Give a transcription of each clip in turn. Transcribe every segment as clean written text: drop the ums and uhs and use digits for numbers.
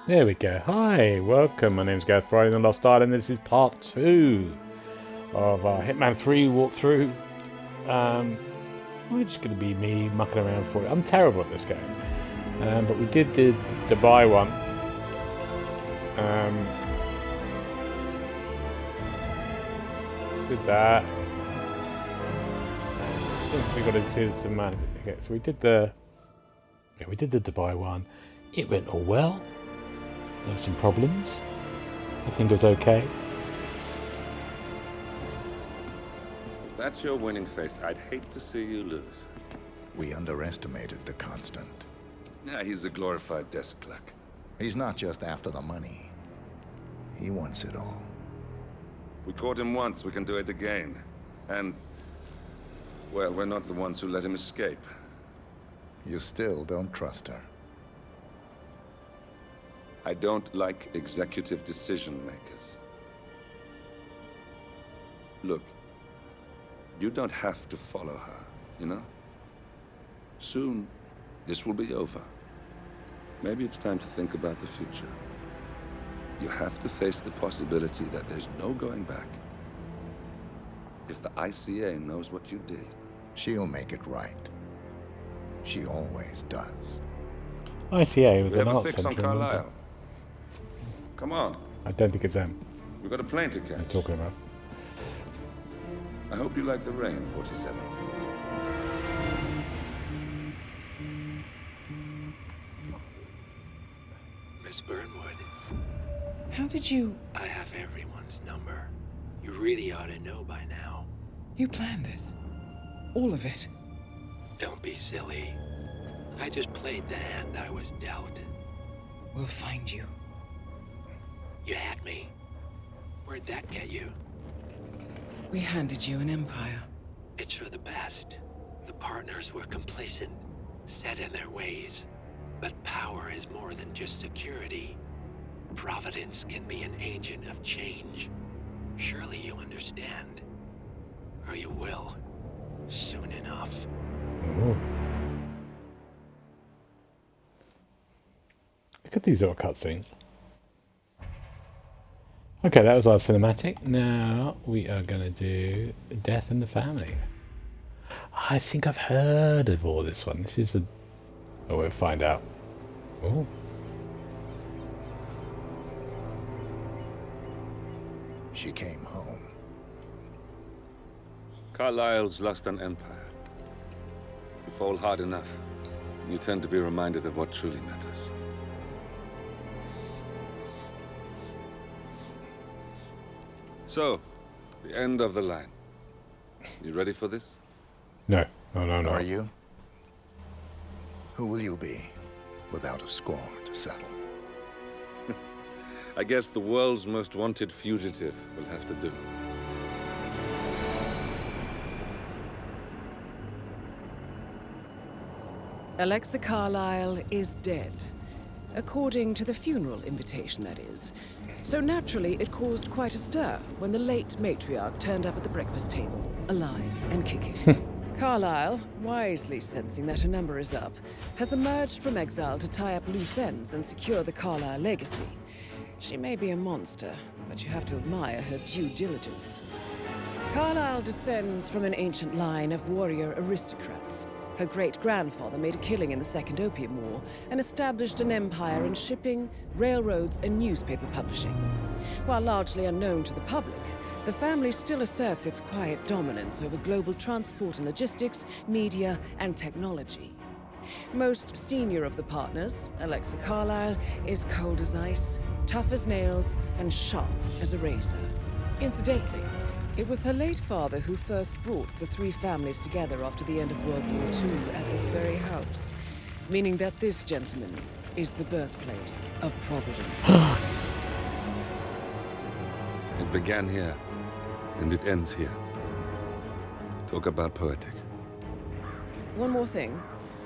There we go. Hi, welcome. My name's Gareth Bryan in the Lost Island. This is part 2 of our Hitman 3 walkthrough. It's just going to be me mucking around for it. I'm terrible at this game. But we did the Dubai one. Did that. I think we got to see this man. Okay, so we did the Dubai one. It went all well. There were some problems. I think it was okay. If that's your winning face, I'd hate to see you lose. We underestimated the Constant. Yeah, he's a glorified desk clerk. He's not just after the money. He wants it all. We caught him once, we can do it again. And, well, we're not the ones who let him escape. You still don't trust her. I don't like executive decision makers. Look, you don't have to follow her, you know? Soon, this will be over. Maybe it's time to think about the future. You have to face the possibility that there's no going back. If the ICA knows what you did, she'll make it right. She always does. ICA was we an have a art fix on centre. Carlisle. Come on. I don't think it's them We've got a plane to they're catch. talking about. I hope you like the rain, 47. Miss Burnwood, How did you... I have everyone's number. You really ought to know by now. You planned this? All of it? Don't be silly. I just played the hand I was dealt. We'll find you. You had me. Where'd that get you? We handed you an empire. It's for the best. The partners were complacent, set in their ways. But power is more than just security. Providence can be an agent of change. Surely you understand. Or you will. Soon enough. Ooh. Look at these little cutscenes. Okay, that was our cinematic. Now we are going to do Death in the Family. I think I've heard of all this one. This is the... Oh, we'll find out. Oh. She came home. Carlisle's lost an empire. You fall hard enough, and you tend to be reminded of what truly matters. So, the end of the line. You ready for this? No. No. Are you? Who will you be without a score to settle? I guess the world's most wanted fugitive will have to do. Alexa Carlisle is dead. According to the funeral invitation, that is. So naturally, it caused quite a stir when the late matriarch turned up at the breakfast table, alive and kicking. Carlisle, wisely sensing that her number is up, has emerged from exile to tie up loose ends and secure the Carlisle legacy. She may be a monster, but you have to admire her due diligence. Carlisle descends from an ancient line of warrior aristocrats. Her great-grandfather made a killing in the Second Opium War and established an empire in shipping, railroads, and newspaper publishing. While largely unknown to the public, the family still asserts its quiet dominance over global transport and logistics, media, and technology. Most senior of the partners, Alexa Carlisle, is cold as ice, tough as nails, and sharp as a razor. Incidentally, it was her late father who first brought the three families together after the end of World War II at this very house, meaning that this gentleman is the birthplace of Providence. It began here, and it ends here. Talk about poetic. One more thing.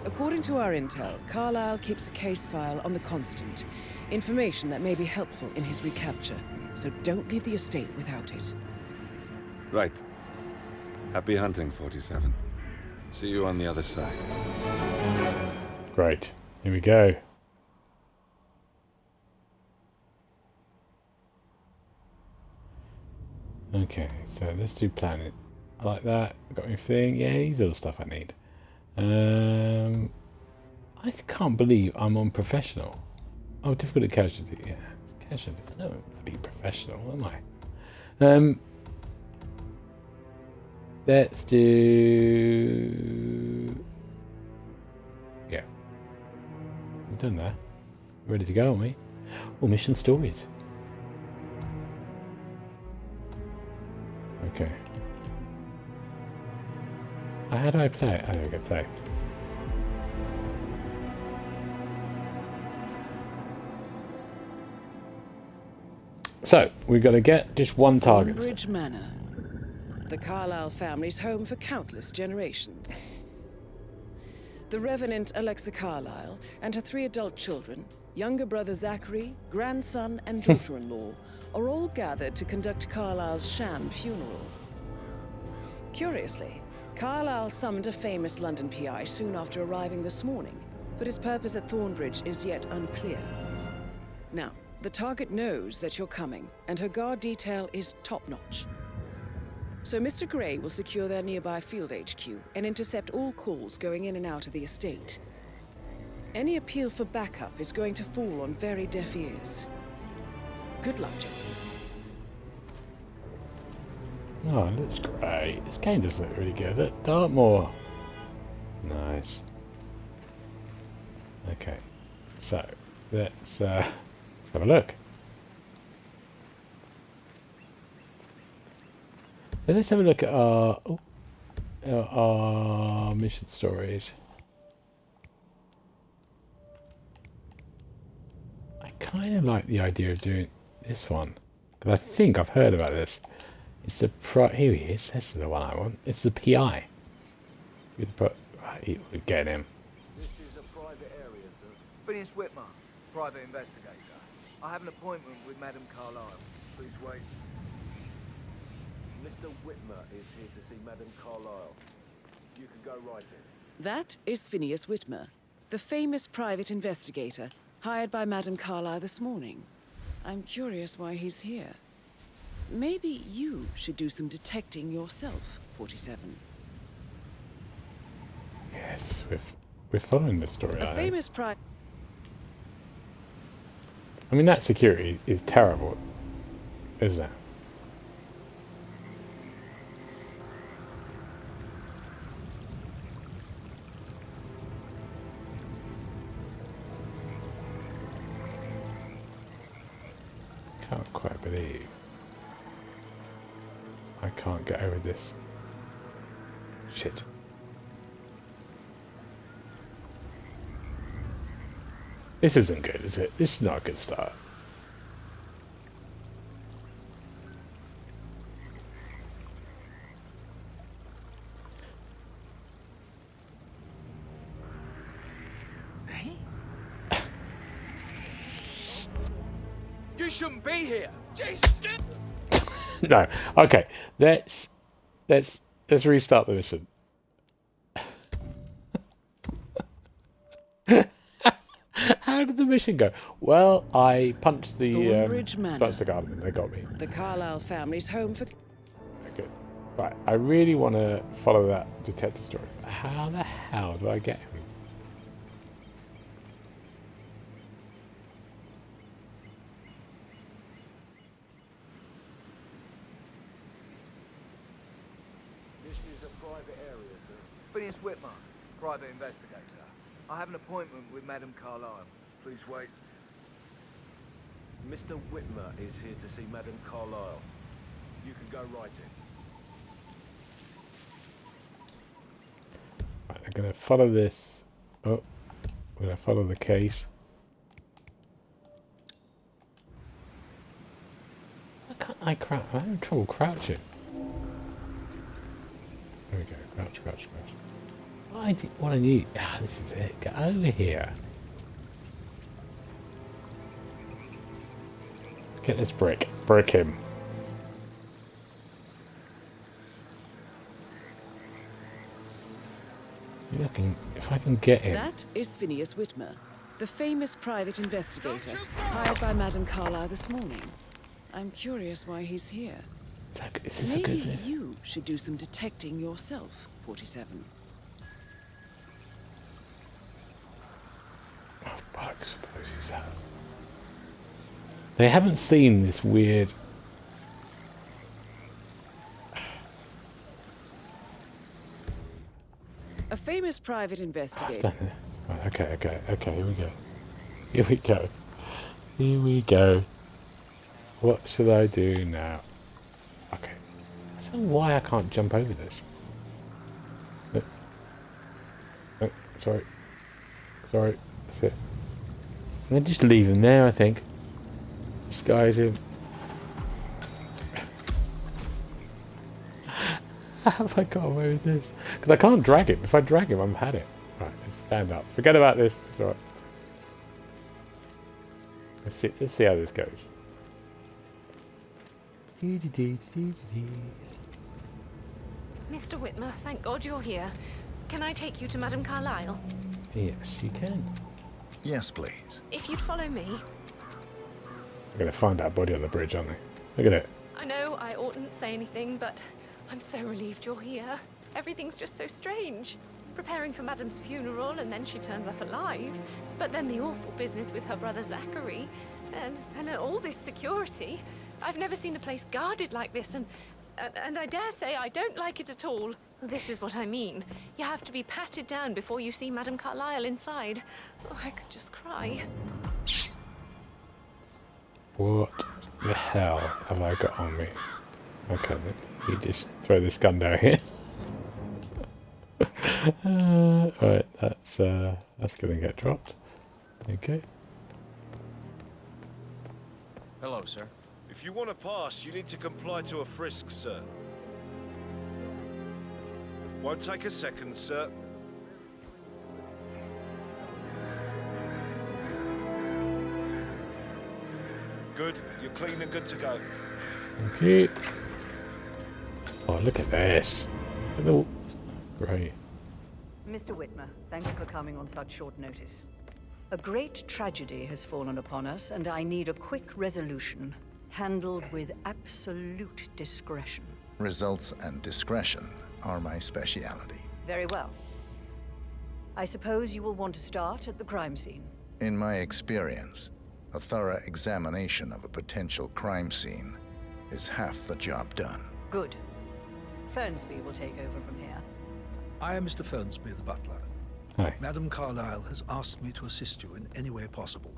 According to our intel, Carlisle keeps a case file on the Constant. Information that may be helpful in his recapture, so don't leave the estate without it. Right. Happy hunting, 47. See you on the other side. Great. Here we go. Okay, so let's do planet. I like that. Got anything? Yeah, these are the stuff I need. I can't believe I'm on professional. Oh, difficult casualty. Yeah, casualty. No, bloody professional, am I? Let's do. Yeah, we've done that. Ready to go, aren't we? Oh, mission stories. Okay. How do I play? Oh, there we go, play. So, we've got to get just one target. Thornbridge Manor. The Carlisle family's home for countless generations. The Revenant Alexa Carlisle and her 3 adult children, younger brother Zachary, grandson and daughter-in-law, are all gathered to conduct Carlisle's sham funeral. Curiously, Carlisle summoned a famous London PI soon after arriving this morning, but his purpose at Thornbridge is yet unclear. Now, the target knows that you're coming, and her guard detail is top-notch. So Mr. Gray will secure their nearby field HQ and intercept all calls going in and out of the estate. Any appeal for backup is going to fall on very deaf ears. Good luck, gentlemen. Oh, it looks great. This game does look really good. Look, Dartmoor. Nice. Okay, so let's have a look. So let's have a look at our mission stories. I kind of like the idea of doing this one, because I think I've heard about this. It's the here he is. This is the one I want. It's the PI. Right, we'll get him. This is a private area, sir. Phineas Whitmer, private investigator. I have an appointment with Madame Carlisle. Please wait. Mr. Whitmer is here to see Madame Carlisle. You can go right in. That is Phineas Whitmer, the famous private investigator hired by Madame Carlisle this morning. I'm curious why he's here. Maybe you should do some detecting yourself, 47. Yes, we're following the story. A famous I mean, that security is terrible, isn't it? Can't quite believe I can't get over this shit. This isn't good, is it? This is not a good start. Hey? You shouldn't be here. Jesus. No. Okay. Let's restart the mission. How did the mission go? Well, I punched the garden. They got me. The Carlisle family's home for... Good. Right. I really want to follow that detective story. How the hell do I get him? This is a private area, sir. Phineas Whitmer, private investigator. I have an appointment with Madame Carlisle. Please wait. Mr. Whitmer is here to see Madame Carlisle. You can go right in. Right, I'm going to follow this. Oh, I'm going to follow the case. Why can't I crouch? I'm having trouble crouching. There we go. Crouch, crouch, crouch. What I need. Ah, this is it. Get over here. Get this brick. Brick him. Looking, if I can get him. That is Phineas Whitmer, the famous private investigator hired by Madame Carlisle this morning. I'm curious why he's here. Is this a good Maybe thing? you should do some detecting yourself, 47. Oh, bollocks, suppose he's out. They haven't seen this weird... A famous private investigator. Right, okay, here we go. Here we go. Here we go. What should I do now? Okay. I don't know why I can't jump over this. Oh, sorry. Sorry. That's it. I'm going to just leave him there, I think. Disguise him. How have I got away with this? Because I can't drag him. If I drag him, I've had it. Right, let's stand up. Forget about this. It's alright. Let's see how this goes. Mr. Whitmer, thank God you're here. Can I take you to Madame Carlisle? Yes, you can. Yes, please. If you'd follow me. We're going to find that body on the bridge, aren't we? Look at it. I know I oughtn't say anything, but I'm so relieved you're here. Everything's just so strange. Preparing for Madame's funeral, and then she turns up alive. But then the awful business with her brother Zachary. And all this security. I've never seen the place guarded like this, and I dare say I don't like it at all. Well, this is what I mean. You have to be patted down before you see Madame Carlisle inside. Oh, I could just cry. What the hell have I got on me? Okay, then. You just throw this gun down here. Alright, that's gonna get dropped. Okay. Hello, sir. If you want to pass, you need to comply to a frisk, sir. Won't take a second, sir. Good. You're clean and good to go. Okay. Oh, look at this. Look at the... Great. Mr. Whitmer, thank you for coming on such short notice. A great tragedy has fallen upon us, and I need a quick resolution, handled with absolute discretion. Results and discretion are my speciality. Very well. I suppose you will want to start at the crime scene. In my experience, a thorough examination of a potential crime scene is half the job done. Good. Fernsby will take over from here. I am Mr. Fernsby, the butler. Hi. Madame Carlisle has asked me to assist you in any way possible.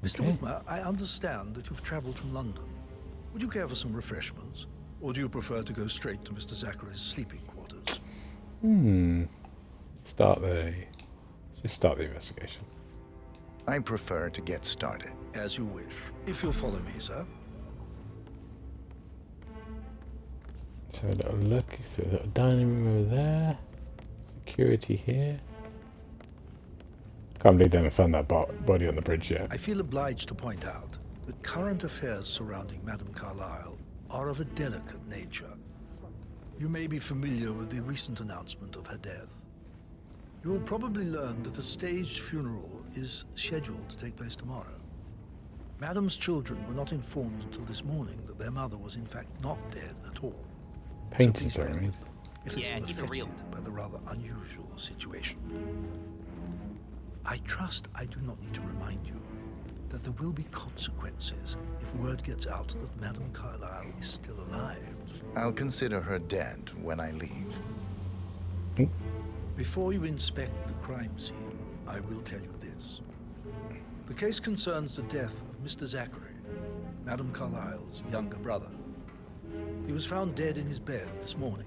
Mr. Okay. Whitmer, I understand that you've traveled from London. Would you care for some refreshments? Or do you prefer to go straight to Mr. Zachary's sleeping quarters? Just start the investigation. I prefer to get started. As you wish. If you'll follow me, sir. So a little look, so a little dining room over there. Security here. Can't believe they haven't found that body on the bridge yet. I feel obliged to point out that current affairs surrounding Madame Carlisle are of a delicate nature. You may be familiar with the recent announcement of her death. You will probably learn that a staged funeral is scheduled to take place tomorrow. Madame's children were not informed until this morning that their mother was in fact not dead at all. Paintings So are please bear right. with them if they seem affected by the rather unusual situation. I trust I do not need to remind you that there will be consequences if word gets out that Madame Carlisle is still alive. I'll consider her dead when I leave. Before you inspect the crime scene, I will tell you this. The case concerns the death of Mr. Zachary, Madame Carlisle's younger brother. He was found dead in his bed this morning.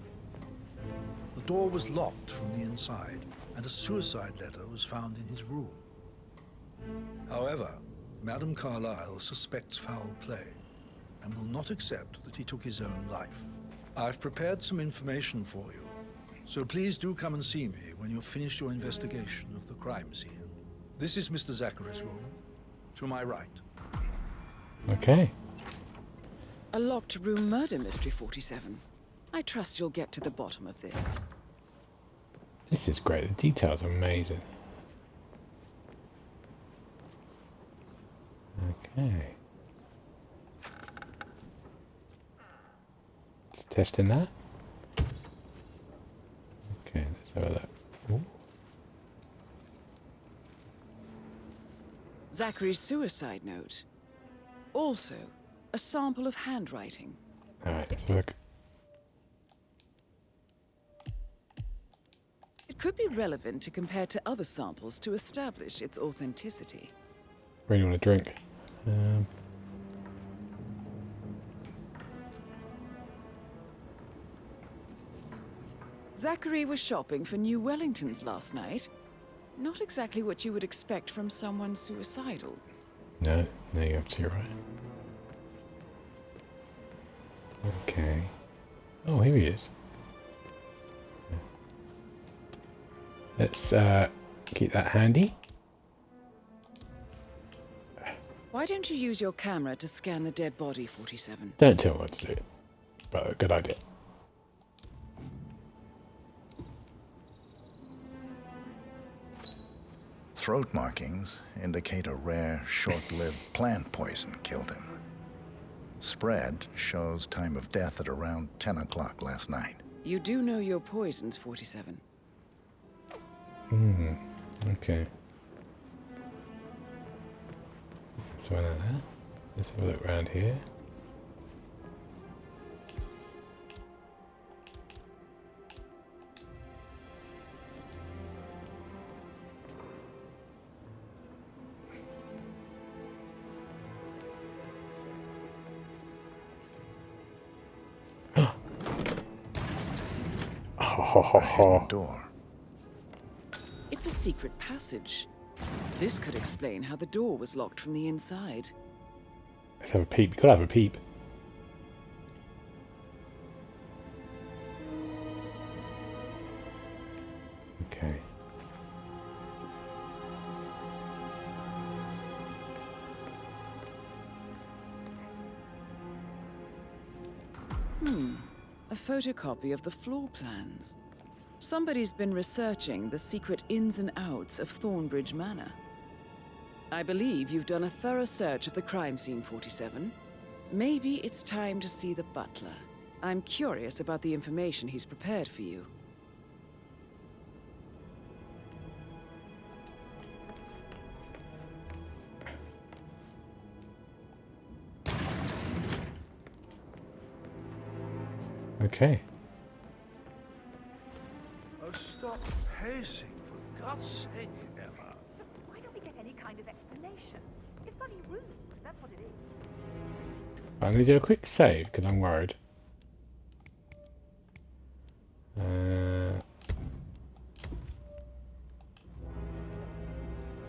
The door was locked from the inside, and a suicide letter was found in his room. However, Madame Carlisle suspects foul play and will not accept that he took his own life. I've prepared some information for you, so please do come and see me when you've finished your investigation of the crime scene. This is Mr. Zachary's room, to my right. Okay. A locked room murder mystery, 47. I trust you'll get to the bottom of this. This is great. The details are amazing. Okay. Testing that. Okay, let's have a look. Ooh. Zachary's suicide note. Also, a sample of handwriting. Alright, let's look. It could be relevant to compare to other samples to establish its authenticity. Really want a drink. Zachary was shopping for new Wellingtons last night. Not exactly what you would expect from someone suicidal. No, you're absolutely right. Okay. Oh, here he is. Let's keep that handy. Why don't you use your camera to scan the dead body, 47? Don't tell me what to do. But a good idea. Throat markings indicate a rare, short-lived plant poison killed him. Spread shows time of death at around 10 o'clock last night. You do know your poisons, 47. Okay. So now that. Let's have a look around here. A hidden door. It's a secret passage. This could explain how the door was locked from the inside. Let's have a peep. You gotta have a peep. Okay. A photocopy of the floor plans. Somebody's been researching the secret ins and outs of Thornbridge Manor. I believe you've done a thorough search of the crime scene, 47. Maybe it's time to see the butler. I'm curious about the information he's prepared for you. Okay. Oh, stop pacing, for God's sake, Emma. Why don't we get any kind of explanation? It's bloody rude, that's what it is. I'm going to do a quick save because I'm worried.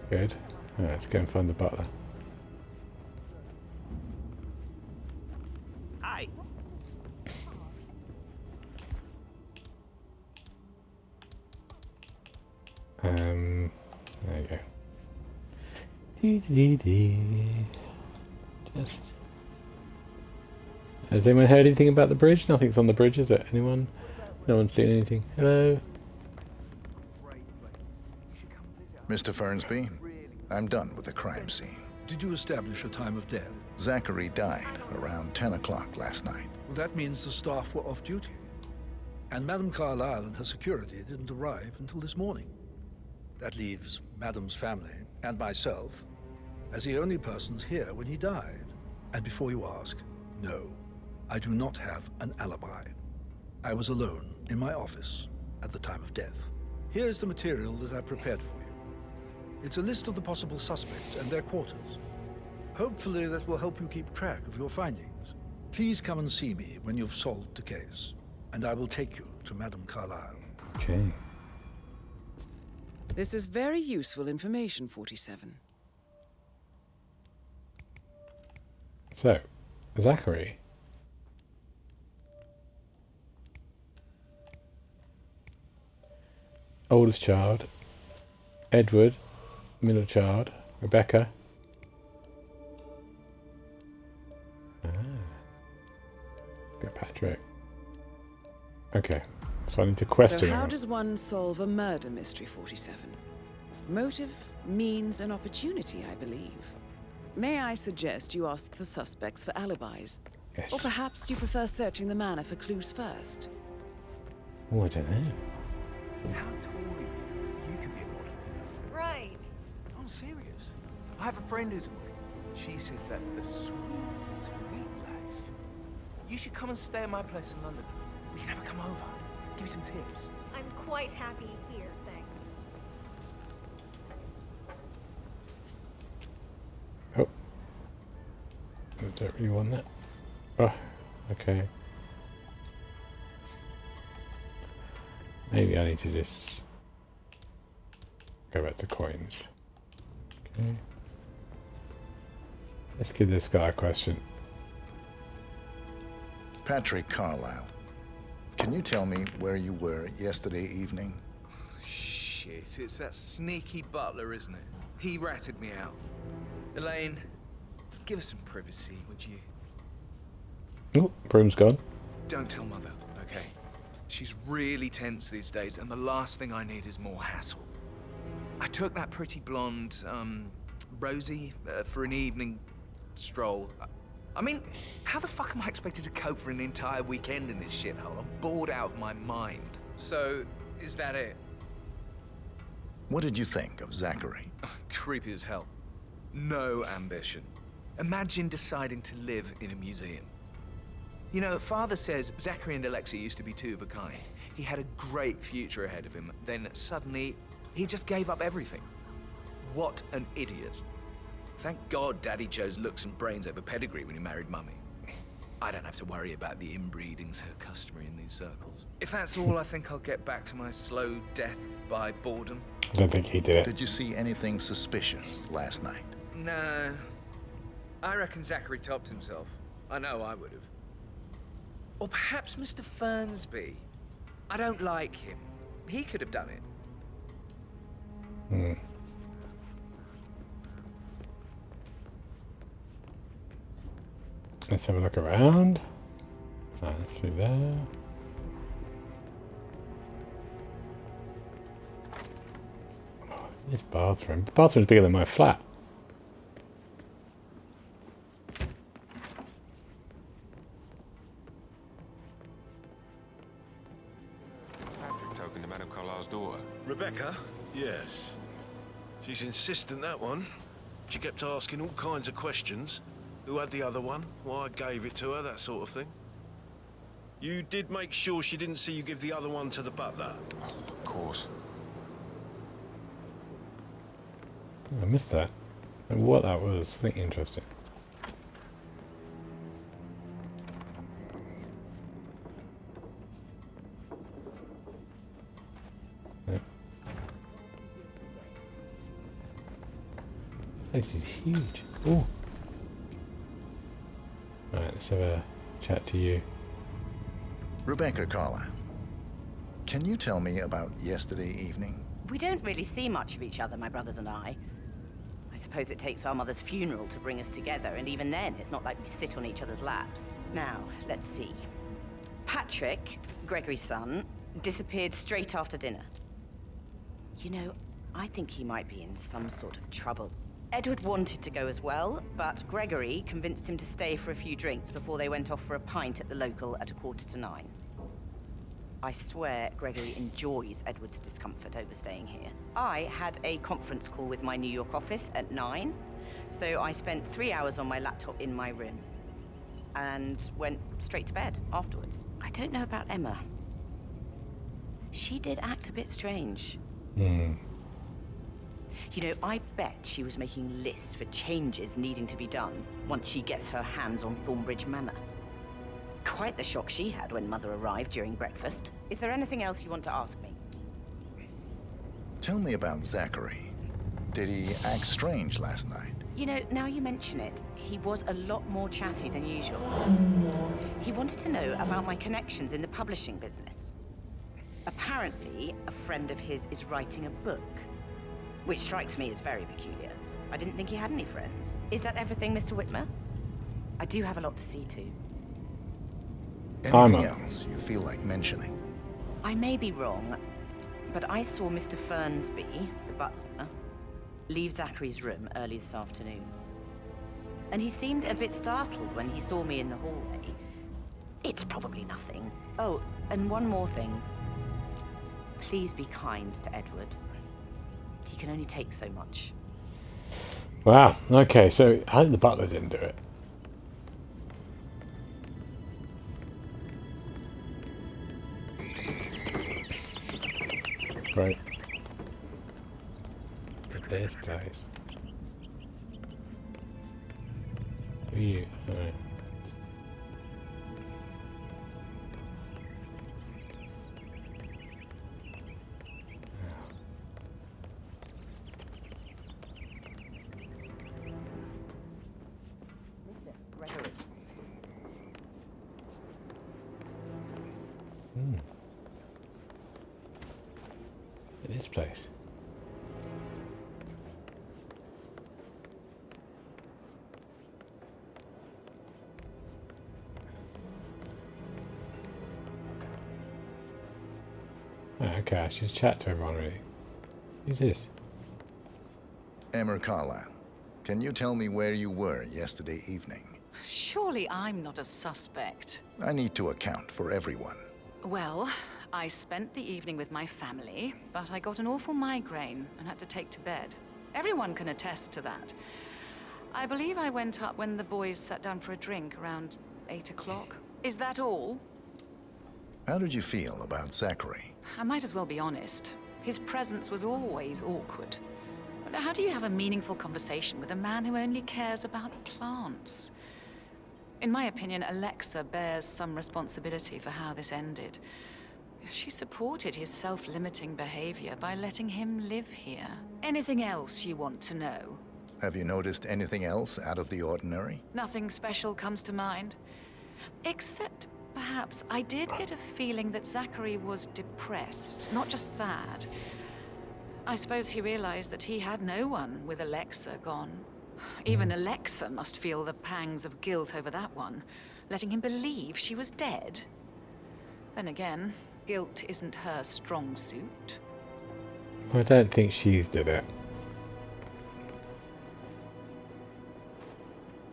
Good. Right, let's go and find the butler. Hi. There you go. Dee. Just. Has anyone heard anything about the bridge? Nothing's on the bridge, is it? Anyone? No one's seen anything. Hello? Mr. Fernsby, I'm done with the crime scene. Did you establish a time of death? Zachary died around 10 o'clock last night. Well, that means the staff were off duty. And Madame Carlisle and her security didn't arrive until this morning. That leaves Madame's family and myself as the only persons here when he died. And before you ask, no, I do not have an alibi. I was alone in my office at the time of death. Here's the material that I prepared for you. It's a list of the possible suspects and their quarters. Hopefully that will help you keep track of your findings. Please come and see me when you've solved the case, and I will take you to Madame Carlisle. Okay. This is very useful information, 47. So, Zachary. Oldest child. Edward. Middle child. Rebecca. Got Patrick. Okay. So I need to question So how him. does one solve a murder mystery, 47? Motive, means, and opportunity, I believe. May I suggest you ask the suspects for alibis? Yes. Or perhaps you prefer searching the manor for clues first? Oh, I don't know. How tall are you? You can be a model. Right. I'm serious. I have a friend who's a model. She says that's the sweet, sweet life. You should come and stay at my place in London. We can have her come over. Give you some tips. I'm quite happy here, thanks. Oh. I don't really want that. Oh, okay. Maybe I need to just go back to coins. Okay. Let's give this guy a question. Patrick Carlisle, can you tell me where you were yesterday evening? Shit, it's that sneaky butler, isn't it? He ratted me out. Elaine, give us some privacy, would you? Oh, broom's gone. Don't tell Mother, okay? She's really tense these days, and the last thing I need is more hassle. I took that pretty blonde, Rosie, for an evening stroll. I mean, how the fuck am I expected to cope for an entire weekend in this shithole? I'm bored out of my mind. So, is that it? What did you think of Zachary? Creepy as hell. No ambition. Imagine deciding to live in a museum. You know, Father says Zachary and Alexia used to be two of a kind. He had a great future ahead of him. Then suddenly, he just gave up everything. What an idiot. Thank God Daddy chose looks and brains over pedigree when he married Mummy. I don't have to worry about the inbreeding so customary in these circles. If that's all, I think I'll get back to my slow death by boredom. I don't think he did it. Did you see anything suspicious last night? No. I reckon Zachary topped himself. I know I would have. Or perhaps Mr. Fernsby. I don't like him. He could have done it. Hmm. Let's have a look around. Through there. Oh, this bathroom. The bathroom's bigger than my flat. Patrick talking to Madame Carlisle's daughter. Rebecca? Yes. She's insistent, that one. She kept asking all kinds of questions. Who had the other one? Why I gave it to her, that sort of thing. You did make sure she didn't see you give the other one to the butler? Of course. I missed that. And what that was, I think interesting. Yeah. This is huge. Oh. Right, let's have a chat to you. Rebecca Carlisle, can you tell me about yesterday evening? We don't really see much of each other, my brothers and I. I suppose it takes our mother's funeral to bring us together, and even then, it's not like we sit on each other's laps. Now, let's see. Patrick, Gregory's son, disappeared straight after dinner. You know, I think he might be in some sort of trouble. Edward wanted to go as well, but Gregory convinced him to stay for a few drinks before they went off for a pint at the local at 9:15. I swear Gregory enjoys Edward's discomfort over staying here. I had a conference call with my New York office at 9, so I spent 3 hours on my laptop in my room and went straight to bed afterwards. I don't know about Emma. She did act a bit strange. Hmm. You know, I bet she was making lists for changes needing to be done once she gets her hands on Thornbridge Manor. Quite the shock she had when Mother arrived during breakfast. Is there anything else you want to ask me? Tell me about Zachary. Did he act strange last night? You know, now you mention it, he was a lot more chatty than usual. He wanted to know about my connections in the publishing business. Apparently, a friend of his is writing a book, which strikes me as very peculiar. I didn't think he had any friends. Is that everything, Mr. Whitmer? I do have a lot to see to. Anything else you feel like mentioning? I may be wrong, but I saw Mr. Fernsby, the butler, leave Zachary's room early this afternoon. and he seemed a bit startled when he saw me in the hallway. It's probably nothing. Oh, and one more thing. Please be kind to Edward. He can only take so much. Wow. Okay, so I think the butler didn't do it. Right. This place. Who are you? Alright. This place. Oh, okay, I should chat to everyone really. Who's this? Emma Carlisle, can you tell me where you were yesterday evening? Surely I'm not a suspect. I need to account for everyone. Well, I spent the evening with my family, but I got an awful migraine and had to take to bed. Everyone can attest to that. I believe I went up when the boys sat down for a drink around 8 o'clock. Is that all? How did you feel about Zachary? I might as well be honest. His presence was always awkward. How do you have a meaningful conversation with a man who only cares about plants? In my opinion, Alexa bears some responsibility for how this ended. She supported his self-limiting behavior by letting him live here. Anything else you want to know? Have you noticed anything else out of the ordinary? Nothing special comes to mind. Except, perhaps, I did get a feeling that Zachary was depressed, not just sad. I suppose he realized that he had no one with Alexa gone. Even Alexa must feel the pangs of guilt over that one, letting him believe she was dead. Then again, guilt isn't her strong suit. I don't think she's did it.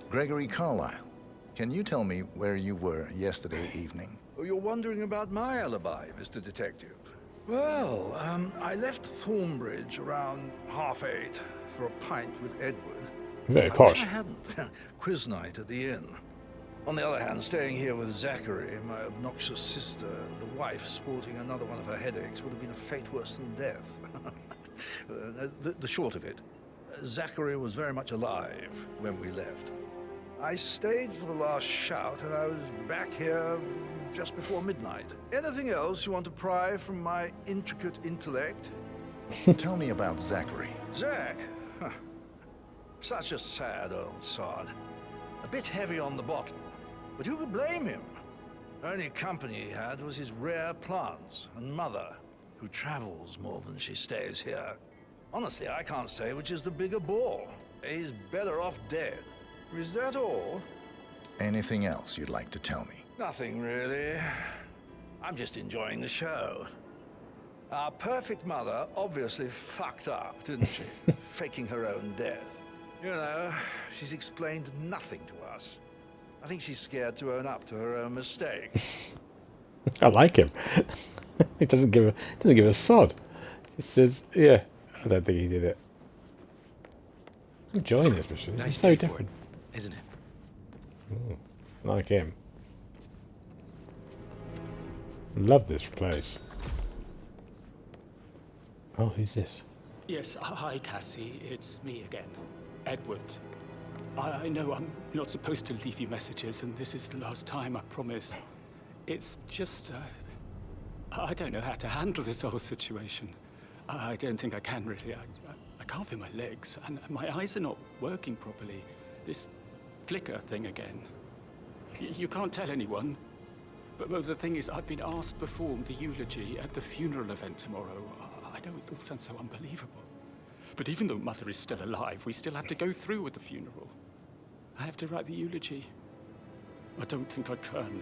Gregory Carlisle, can you tell me where you were yesterday evening? Oh, you're wondering about my alibi, Mr. Detective. Well, I left Thornbridge around 8:30 for a pint with Edward. Very I posh. wish I hadn't. Quiz night at the inn. On the other hand, staying here with Zachary, my obnoxious sister, and the wife sporting another one of her headaches would have been a fate worse than death. The short of it, Zachary was very much alive when we left. I stayed for the last shout, and I was back here just before midnight. Anything else you want to pry from my intricate intellect? Tell me about Zachary. Zach? Huh. Such a sad old sod. A bit heavy on the bottle, but who could blame him? Only company he had was his rare plants and mother, who travels more than she stays here. Honestly, I can't say which is the bigger bore. He's better off dead. Is that all? Anything else you'd like to tell me? Nothing really. I'm just enjoying the show. Our perfect mother obviously fucked up, didn't she? Faking her own death. You know, she's explained nothing to us. I think she's scared to own up to her own mistake. I like him. He doesn't give a sod. He says, "Yeah, I don't think he did it." I'm enjoying this mission. This is so different, isn't it? Ooh, like him. Love this place. Oh, who's this? Yes, hi Cassie, it's me again. Edward. I know I'm not supposed to leave you messages, and this is the last time, I promise. It's just, I don't know how to handle this whole situation. I don't think I can really. I can't feel my legs, and my eyes are not working properly. This flicker thing again. You can't tell anyone, but the thing is, I've been asked to perform the eulogy at the funeral event tomorrow. I know it all sounds so unbelievable. But even though Mother is still alive, we still have to go through with the funeral. I have to write the eulogy. I don't think I can.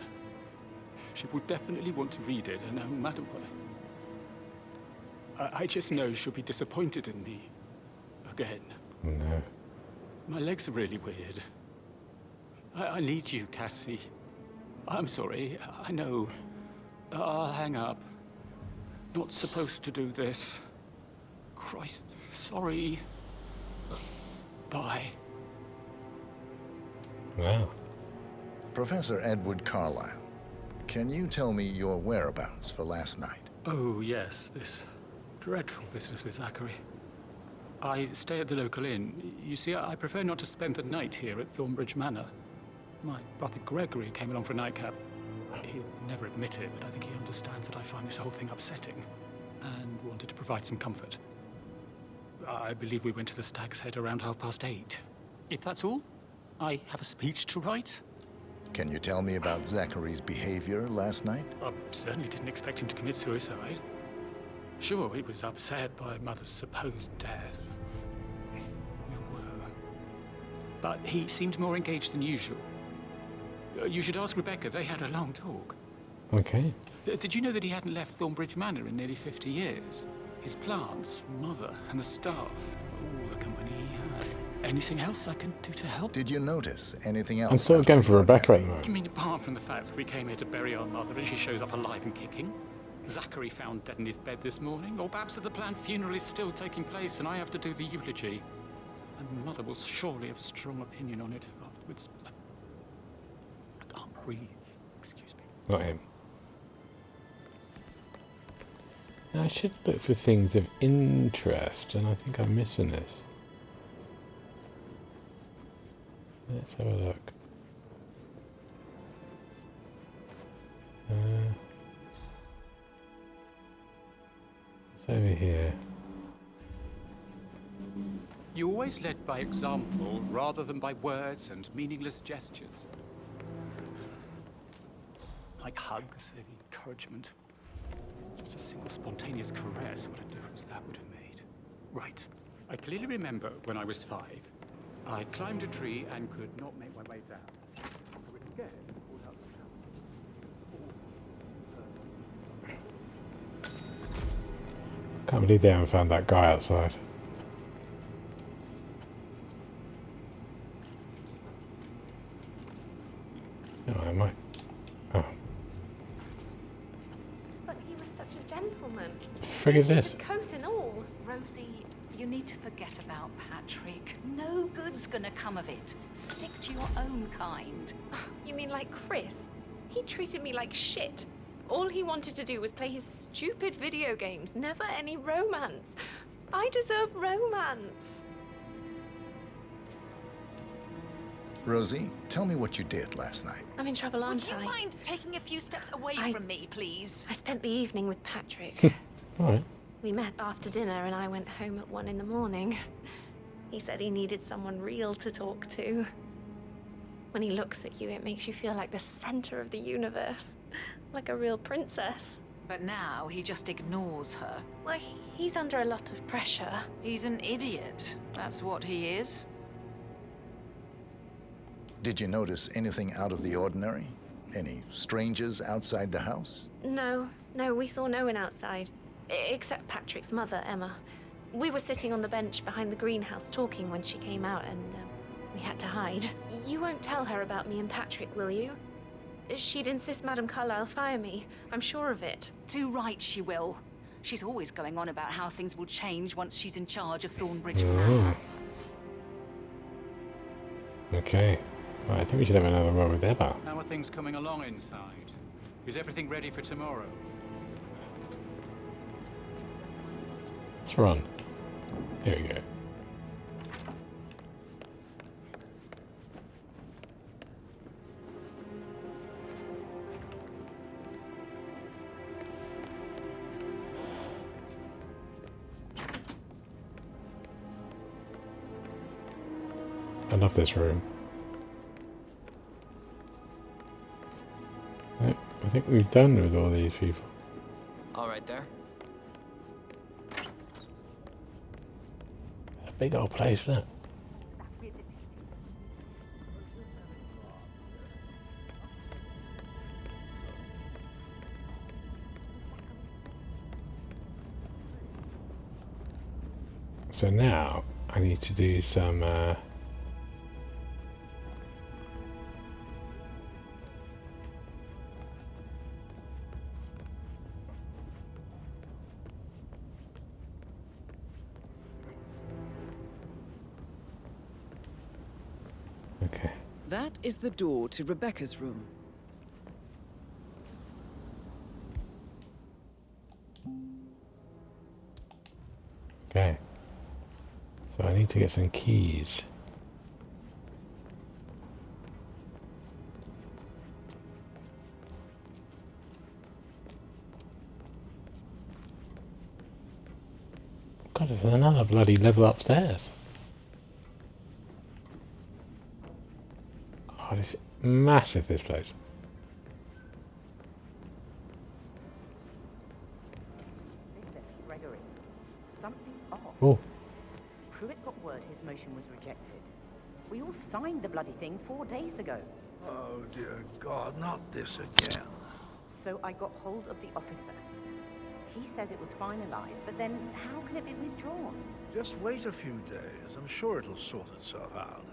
She will definitely want to read it, and no matter what. I just know she'll be disappointed in me. Again. No. My legs are really weird. I need you, Cassie. I'm sorry. I know. I'll hang up. Not supposed to do this. Christ, sorry. Bye. Wow. Professor Edward Carlisle, can you tell me your whereabouts for last night? Oh, yes, this dreadful business with Zachary. I stay at the local inn. You see, I prefer not to spend the night here at Thornbridge Manor. My brother Gregory came along for a nightcap. He'll never admit it, but I think he understands that I find this whole thing upsetting and wanted to provide some comfort. I believe we went to the Stag's Head around 8:30. If that's all, I have a speech to write. Can you tell me about Zachary's behavior last night? I certainly didn't expect him to commit suicide. Sure, he was upset by Mother's supposed death. We were. But he seemed more engaged than usual. You should ask Rebecca. They had a long talk. Okay. Did you know that he hadn't left Thornbridge Manor in nearly 50 years? His plants, Mother, and the staff, all the company he had. Anything else I can do to help? Did you notice anything else? I'm sort of going for Rebecca at the moment. You mean apart from the fact that we came here to bury our mother and she shows up alive and kicking? Zachary found dead in his bed this morning? Or perhaps that the planned funeral is still taking place and I have to do the eulogy? And Mother will surely have a strong opinion on it afterwards. I can't breathe. Excuse me. Not him. Now, I should look for things of interest, and I think I'm missing this. Let's have a look. It's over here. You always led by example rather than by words and meaningless gestures. Like hugs, maybe encouragement. Just a single spontaneous caress, what a difference that would have made. Right. I clearly remember when I was 5. I climbed a tree and could not make my way down. I was scared and pulled out the Can't believe they haven't found that guy outside. Oh, am I? Oh. But he was such a gentleman. The frig is this? Coat and all. Rosie, you need to forget about Patrick. No good's gonna come of it. Stick to your own kind. You mean like Chris? He treated me like shit. All he wanted to do was play his stupid video games, never any romance. I deserve romance. Rosie, tell me what you did last night. I'm in trouble, aren't I? Would you mind taking a few steps away from me, please? I spent the evening with Patrick. All right. We met after dinner and I went home at 1 in the morning. He said he needed someone real to talk to. When he looks at you, it makes you feel like the center of the universe. Like a real princess. But now he just ignores her. Well, he's under a lot of pressure. He's an idiot. That's what he is. Did you notice anything out of the ordinary? Any strangers outside the house? No, we saw no one outside. Except Patrick's mother, Emma. We were sitting on the bench behind the greenhouse talking when she came out and we had to hide. You won't tell her about me and Patrick, will you? She'd insist Madame Carlisle fire me. I'm sure of it. Too right she will. She's always going on about how things will change once she's in charge of Thornbridge Manor. Okay. Right, I think we should have another word with Emma. How are things coming along inside? Is everything ready for tomorrow? Let's run. Here we go. I love this room. I think we've done with all these people. All right there. A big old place, that. So now I need to do some Okay. That is the door to Rebecca's room. Okay. So I need to get some keys. God, there's another bloody level upstairs. God, it's massive, this place. Listen, Gregory, something's off. Oh. Pruitt got word his motion was rejected. We all signed the bloody thing 4 days ago. Oh, dear God, not this again. So I got hold of the officer. He says it was finalized, but then how can it be withdrawn? Just wait a few days. I'm sure it'll sort itself out.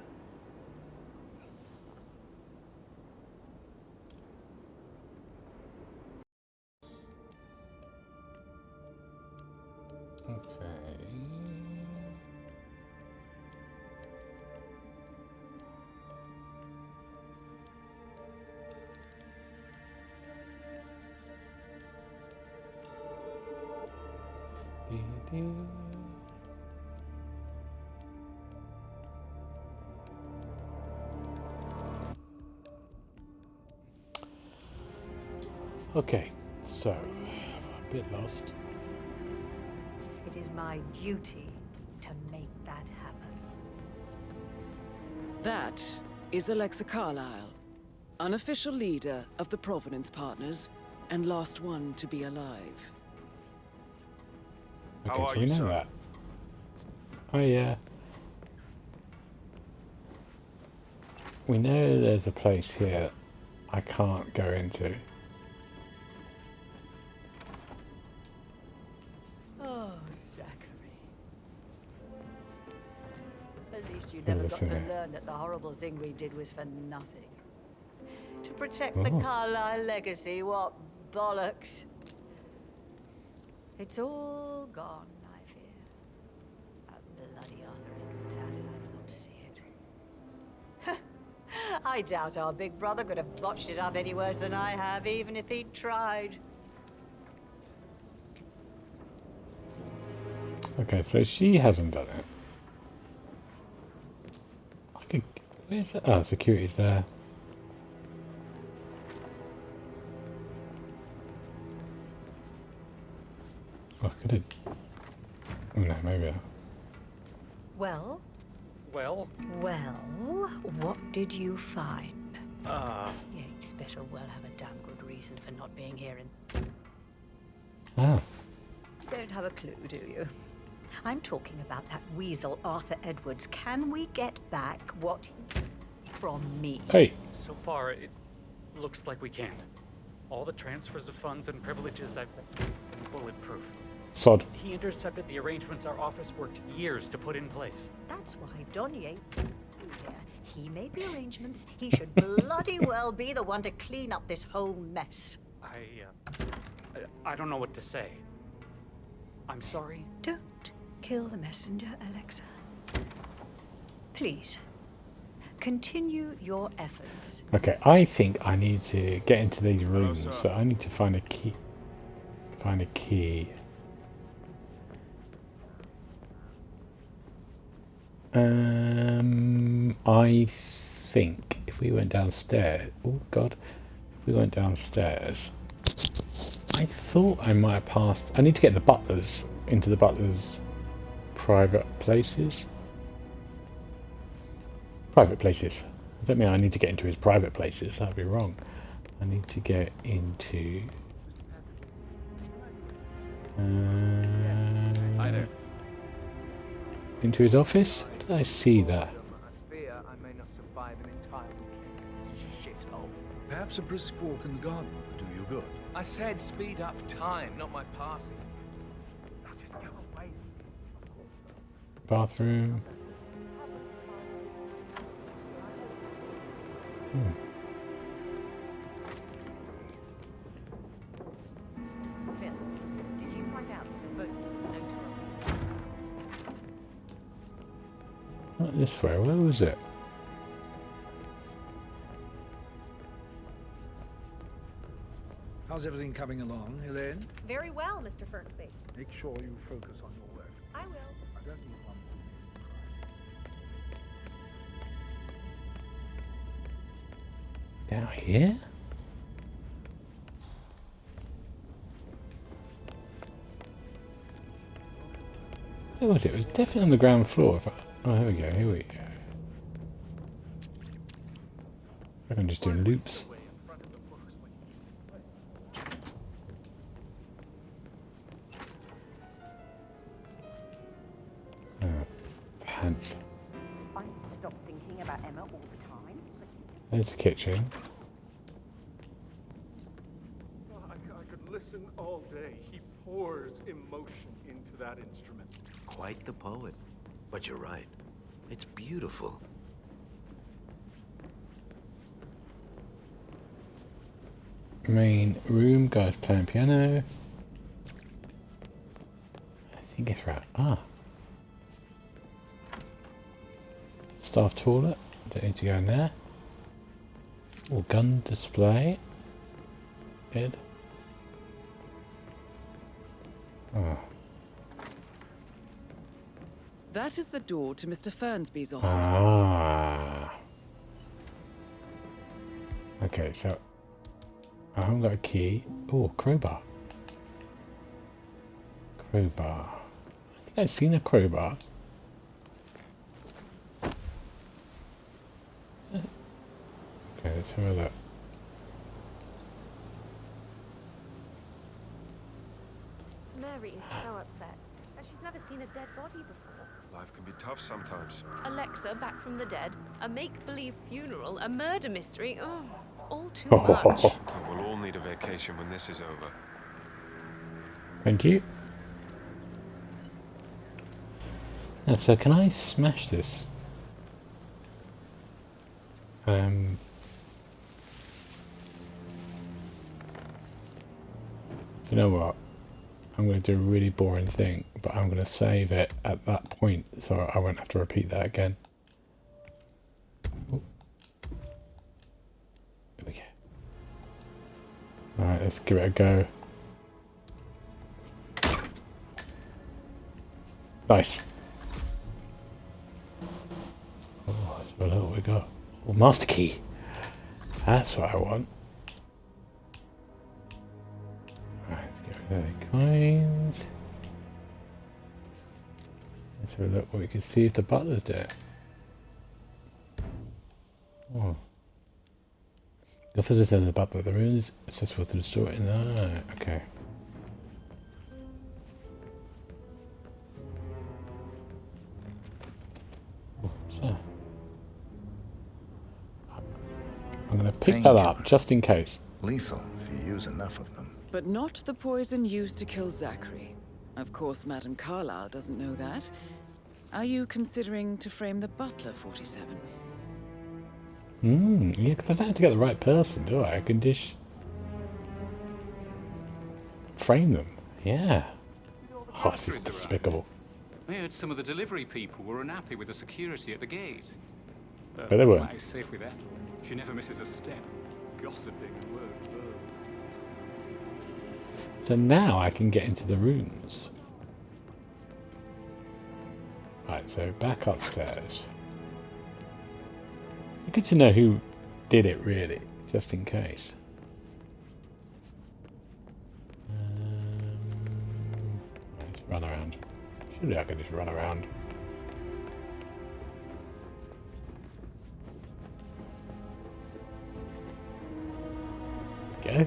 Okay. Okay, so I'm a bit lost. It is my duty to make that happen. That is Alexa Carlisle, unofficial leader of the Provenance Partners, and last one to be alive. Okay, so we know that. Oh yeah. We know there's a place here I can't go into. Oh, Zachary. At least you never got to learn that the horrible thing we did was for nothing. To protect the Carlisle legacy, what bollocks. It's all gone, I fear. That bloody Arthur Edwards, how did I not see it? I doubt our big brother could have botched it up any worse than I have, even if he'd tried. Okay, so she hasn't done it. I could... Where's it? Oh, security's there. Oh, I could have... Oh, no, maybe I... Well? Well? Well, what did you find? Yates better well have a damn good reason for not being here in... Oh. Don't have a clue, do you? I'm talking about that weasel, Arthur Edwards. Can we get back what from me? Hey. So far, it looks like we can. All the transfers of funds and privileges I've been bulletproof. Sod. He intercepted the arrangements our office worked years to put in place. That's why Don Yates here. He made the arrangements. He should bloody well be the one to clean up this whole mess. I don't know what to say. I'm sorry. Don't kill the messenger, Alexa. Please, continue your efforts. Okay, I think I need to get into these rooms, so I need to find a key. Find a key. I think if we went downstairs... Oh, God. If we went downstairs... I thought I might have passed... I need to get the butlers into the butlers' private places. Private places. I don't mean I need to get into his private places. That'd be wrong. I need to get into... Hi there. Into his office? Did I see that? I fear I may not survive an entire weekend. Shithole. Perhaps a brisk walk in the garden would do you good. I said speed up time, not my party. Now just go away. Bathroom. Phil, did you find out that the vote Not this way. Where was it? How's everything coming along, Elaine? Very well, Mr. Fernsby. Make sure you focus on your work. I will. I don't need one more. Down here? Where was it? It was definitely on the ground floor. Oh, here we go, here we go. I can just do loops. Oh, pants. I stop thinking about Emma all the time. There's the kitchen. I could listen all day. He pours emotion into that instrument. Quite the poet. But you're right. It's beautiful. Main room, guys playing piano. I think it's right. Ah. Staff toilet. Don't need to go in there. Or gun display. Good. Oh. That is the door to Mr. Fernsby's office. Ah. Okay, so I haven't got a key. Oh, crowbar. Crowbar. I think I've seen a crowbar. Okay, let's have a look. Mary is so upset. She's never seen a dead body before. Life can be tough sometimes. Alexa back from the dead, a make-believe funeral, a murder mystery. Oh, it's all too much. We'll all need a vacation when this is over. Thank you. Now, so can I smash this? You know what? I'm going to do a really boring thing, but I'm going to save it at that point so I won't have to repeat that again. Ooh. Here we go. Alright, let's give it a go. Nice. Oh, let's have a look what we got. Oh, master key. That's what I want. Alright, let's get rid of the coins. Let's have a look what we can see if the butler's there. Oh. The officers said the butler. The room is accessible to the store. Ah, okay. So. I'm going to pick that up just in case. Lethal if you use enough of them. But not the poison used to kill Zachary. Of course, Madame Carlisle doesn't know that. Are you considering to frame the butler, 47? Yeah, because I don't have to get the right person, do I? I can just frame them. Yeah. Oh, this is despicable. I heard some of the delivery people were unhappy with the security at the gate. But they weren't. Matt's safe with that. She never misses a step. Gossiping and word. So now I can get into the rooms. Right, so back upstairs. Good to know who did it, really, just in case. Let's run around. Surely I can just run around. Go.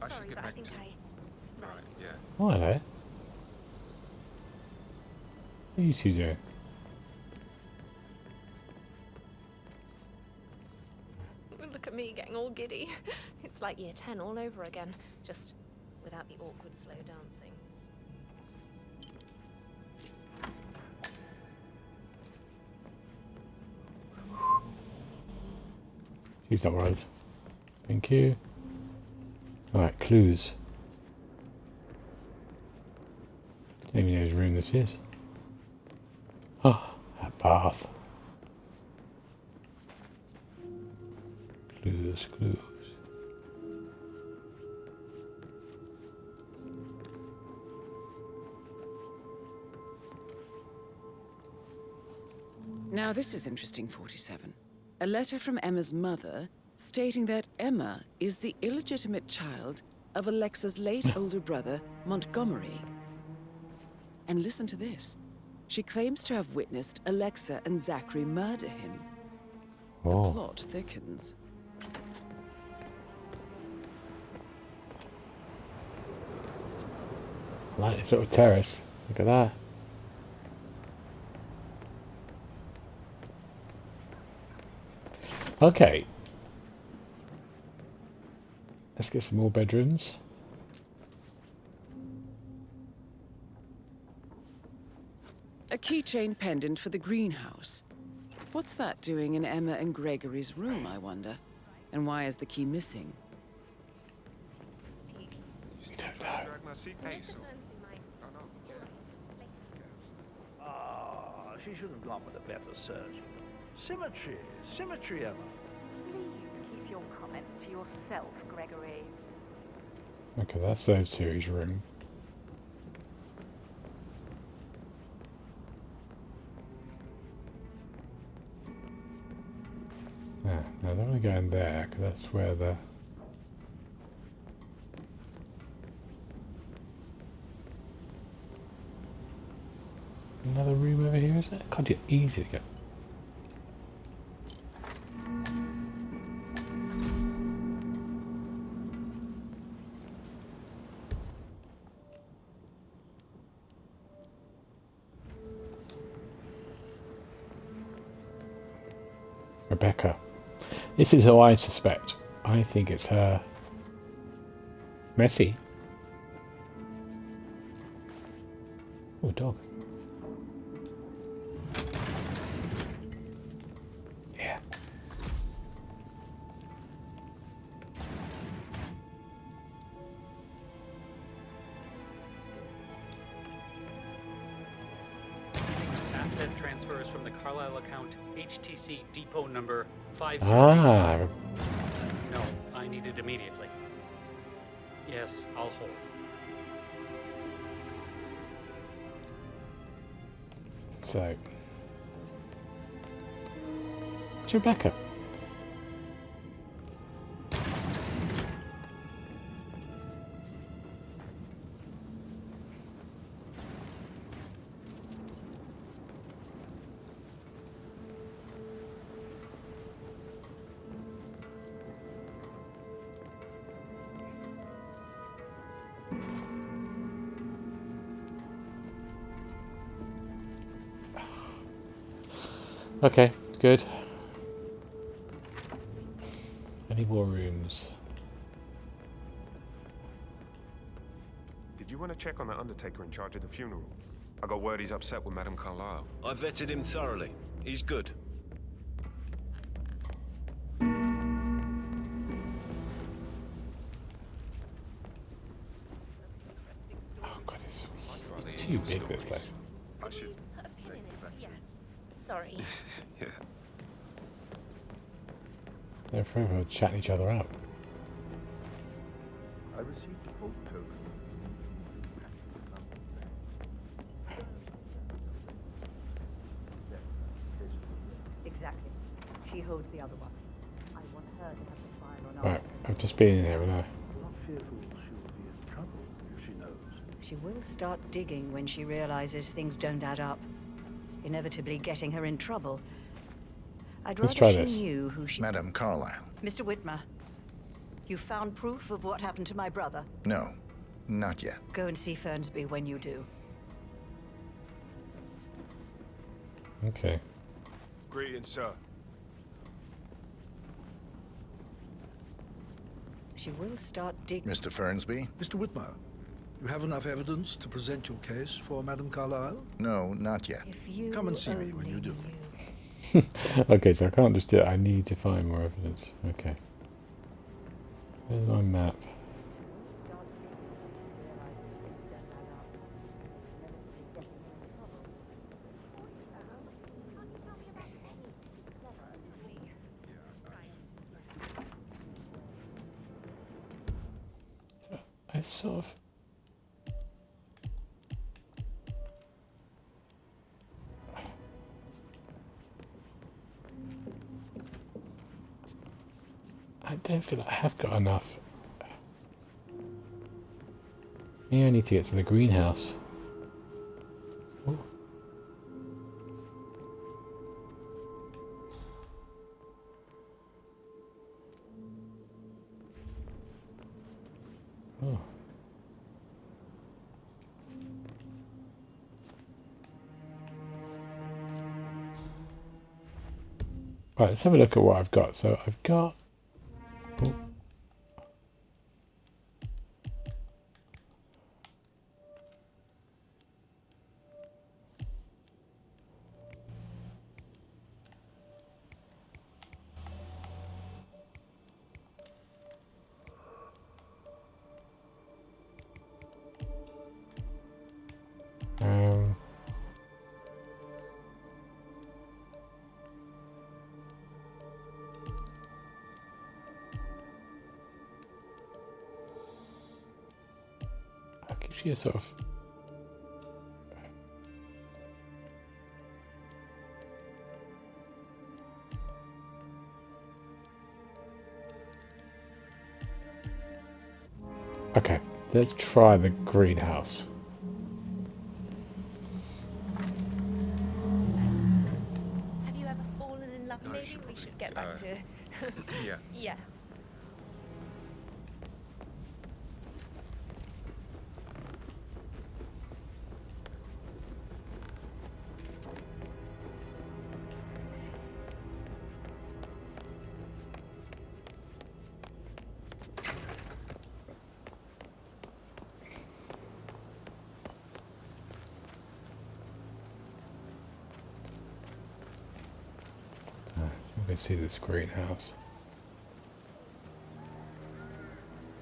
Sorry, but I think Right, yeah. Oh, hello. What are you two doing? Look at me getting all giddy. It's like year 10 all over again, just without the awkward slow dancing. She's not worried. Thank you. Alright, clues. Don't even know whose room this is. Path. Clues, clues. Now this is interesting, 47. A letter from Emma's mother stating that Emma is the illegitimate child of Alexa's late older brother, Montgomery. And listen to this. She claims to have witnessed Alexa and Zachary murder him. The plot thickens. Like this little terrace. Look at that. Okay. Let's get some more bedrooms. A keychain pendant for the greenhouse. What's that doing in Emma and Gregory's room, I wonder? And why is the key missing? Ah, she should have gone with a better surgeon. Symmetry, symmetry, Emma. Please keep your comments to yourself, Gregory. Okay, that's those two's room. Yeah, no, I don't want to go in there, because that's where the... Another room over here, is it? God, you're easy to get. Rebecca. This is who I suspect. I think it's her. Messy. Oh, dog. Yeah. Asset transfers from the Carlisle account, HTC depot number 5. Ah. No, I need it immediately. Yes, I'll hold. So. It's Rebecca. Okay, good. Any more rooms? Did you want to check on that undertaker in charge of the funeral? I got word he's upset with Madame Carlisle. I vetted him thoroughly. He's good. Oh god, it's too big, this place. I should. Sorry. Yeah. They're forever chatting each other out. I received a vote token. Exactly. She holds the other one. I want her to have the file on our... Right, I've just been in here, haven't I? I'm not fearful she will be in trouble if she knows. She will start digging when she realizes things don't add up, inevitably getting her in trouble. I'd Let's rather try she this. knew who she... Madame Carlisle. Mr. Whitmer, you found proof of what happened to my brother? No, not yet. Go and see Fernsby when you do. Okay. Greetings, sir. She will start digging... Mr. Fernsby? Mr. Whitmer, you have enough evidence to present your case for Madame Carlisle? No, not yet. Come and see me when you do. Okay, so I can't just do it. I need to find more evidence. Okay. There's my map. I sort of... I don't feel like I have got enough. Maybe I need to get to the greenhouse. Ooh. Oh. Right, let's have a look at what I've got. So I've got... Oh. Gives you a sort of... Okay, let's try the greenhouse. Have you ever fallen in love? Maybe we should get back to... Yeah. Yeah. I see this greenhouse.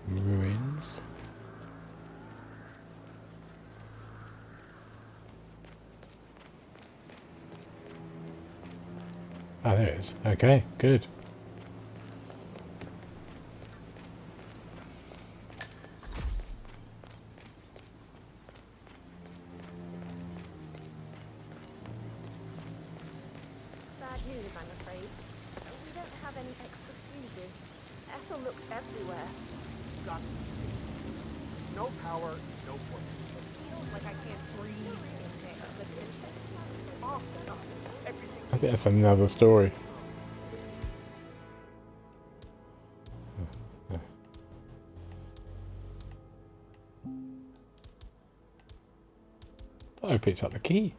Ruins. Ah, there it is. Okay, good. Bad news, I'm afraid. We don't have any extra fuses. Ethel looked everywhere. Got no power, no work. It feels like I can't breathe in there, but it's off and on. Everything. I think that's another story. Thought I picked up the key.